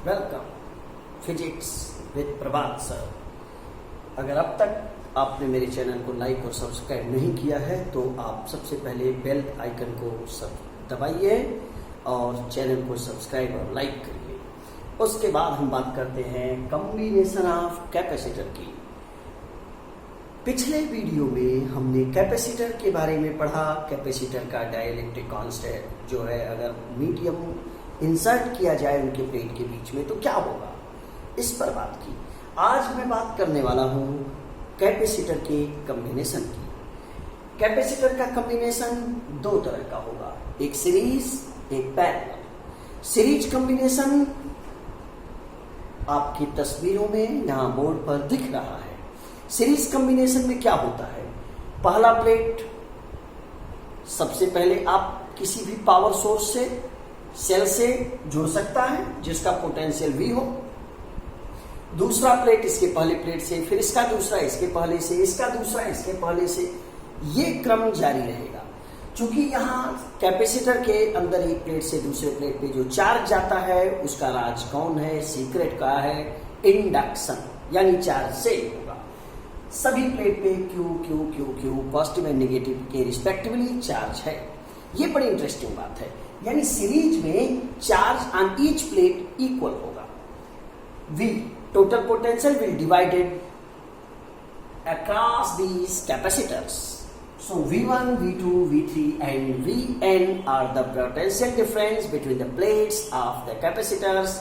Welcome physics with Prabhat sir. अगर अब तक आपने मेरे चैनल को लाइक और सब्सक्राइब नहीं किया है तो आप सबसे पहले बेल आइकन को दबाइए और चैनल को सब्सक्राइब और लाइक करिए। उसके बाद हम बात करते हैं कॉम्बिनेशन ऑफ कैपेसिटर की। पिछले वीडियो में हमने कैपेसिटर के बारे में पढ़ा। कैपेसिटर का डाइलेक्ट्रिक कांस्टेंट जो है, अगर मीडियम इंसर्ट किया जाए उनके प्लेट के बीच में तो क्या होगा, इस पर बात की। आज मैं बात करने वाला हूं कैपेसिटर के कॉम्बिनेशन की। कैपेसिटर का कॉम्बिनेशन दो तरह का होगा, एक सीरीज एक पैरेलल। सीरीज कॉम्बिनेशन आपकी तस्वीरों में यहां बोर्ड पर दिख रहा है। सीरीज कॉम्बिनेशन में क्या होता है, पहला प्लेट सबसे पहले आप किसी भी पावर सोर्स से सेल से जुड़ सकता है जिसका पोटेंशियल V हो। दूसरा प्लेट इसके पहले प्लेट से, फिर इसका दूसरा इसके पहले से, इसका दूसरा इसके पहले से, ये क्रम जारी रहेगा। क्योंकि यहाँ कैपेसिटर के अंदर एक प्लेट से दूसरे प्लेट पे जो चार्ज जाता है उसका राज कौन है, सीक्रेट क्या है, इंडक्शन, यानी चार्ज से होगा। सभी प्लेट पे Q Q Q Q positive and negative के रिस्पेक्टिवली चार्ज है। ये बड़ी इंटरेस्टिंग बात है। यानी सीरीज में charge on each plate equal होगा। V total potential will divided across these capacitors. So V1, V2, V3 and Vn are the potential difference between the plates of the capacitors।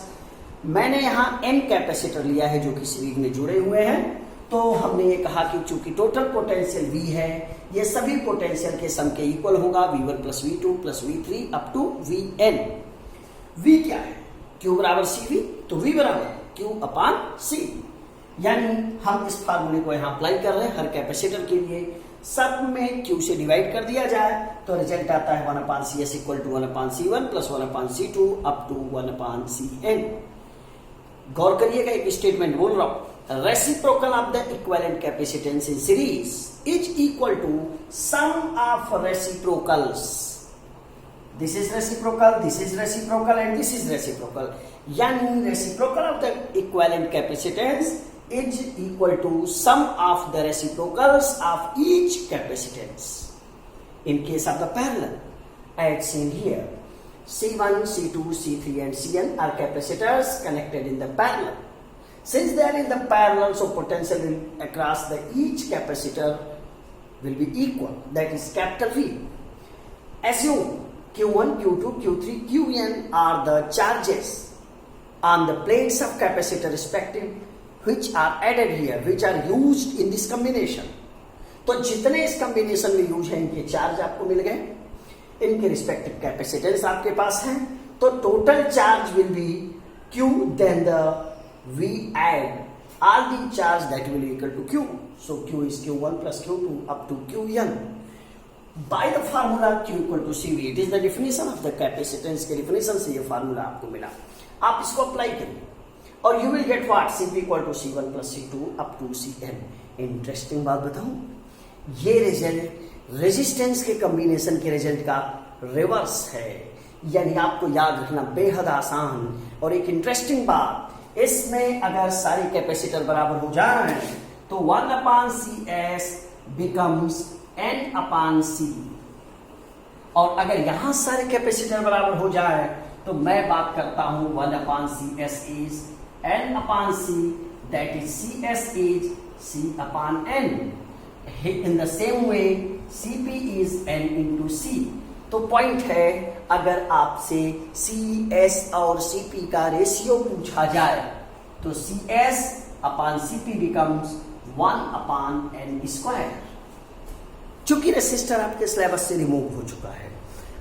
मैंने यहाँ n capacitor लिया है जो कि series में जुड़े हुए हैं। तो हमने ये कहा कि चूंकि टोटल पोटेंशियल V है, ये सभी पोटेंशियल के सम के इक्वल होगा, V1 plus V2 plus V3 up to Vn। V क्या है, Q बराबर CV, तो V बराबर Q अपान C। यानी हम इस फार्मूले को यहाँ अप्लाई कर रहे हैं हर कैपेसिटर के लिए। सब में Q से डिवाइड कर दिया जाए तो रिजल्ट आता है 1 upon CS equal to 1 upon C1 plus 1 upon C2 up to 1 upon Cn। गौर करिएगा, एक स्टेटमेंट बोल रहा हूं, reciprocal of the equivalent capacitance in series is equal to sum of reciprocals। This is reciprocal, this is reciprocal and this is reciprocal। यानी reciprocal of the equivalent capacitance is equal to sum of the reciprocals of each capacitance। In case of the parallel, as seen here, C1, C2, C3 and Cn are capacitors connected in the parallel। Since they are in the parallel, so potential will across the each capacitor will be equal, that is capital V। Assume Q1, Q2, Q3, Qn are the charges on the plates of capacitor respective which are added here, which are used in this combination। तो जितने इस combination में use है इनके charge आपको मिल गए, इनके respective capacitance आपके पास हैं, तो total charge will be Q then the we add all the charge that will be equal to Q। So Q is Q1 plus Q2 up to Qn by the formula Q equal to CV। It is the definition of the capacitance के definition से ये formula आपको मिला। आप इसको apply करिए और you will get what, CV equal to C1 plus C2 up to Cn। Interesting बात बताऊं, ये रिजल्ट रेजिस्टेंस के कॉम्बिनेशन के रिजल्ट का रिवर्स है। यानी आपको याद रखना बेहद आसान। और एक इंटरेस्टिंग बात, इसमें अगर सारे कैपेसिटर बराबर हो जाए तो 1 अपान CS बिकम्स N अपान C। और अगर यहां सारे कैपेसिटर बराबर हो जाए तो मैं बात करता हूं 1 upon CS is N upon C, that is CS is C upon N। In the same way CP is N into C। तो पॉइंट है, अगर आपसे CS और CP का रेशियो पूछा जाए तो CS अपान CP बिकम्स 1 अपान N स्क्वायर। चूंकि रेसिस्टर आपके स्लैबस से रिमूव हो चुका है,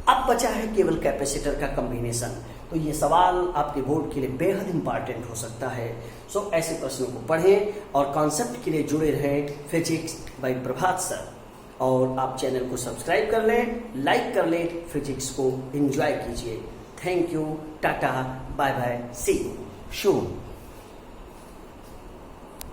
अब बचा है केवल कैपेसिटर का कॉम्बिनेशन। तो ये सवाल आपके बोर्ड के लिए बेहद इंपॉर्टेंट हो सकता है। सो ऐसे प्रश्नों को पढ़ें और कॉन्सेप्ट के लिए जुड़े रहें फिजिक्स बाय प्रभात सर। और आप चैनल को सब्सक्राइब कर लें, लाइक कर लें, फिजिक्स को एंजॉय कीजिए। Thank you, tata, bye bye, see you, शून।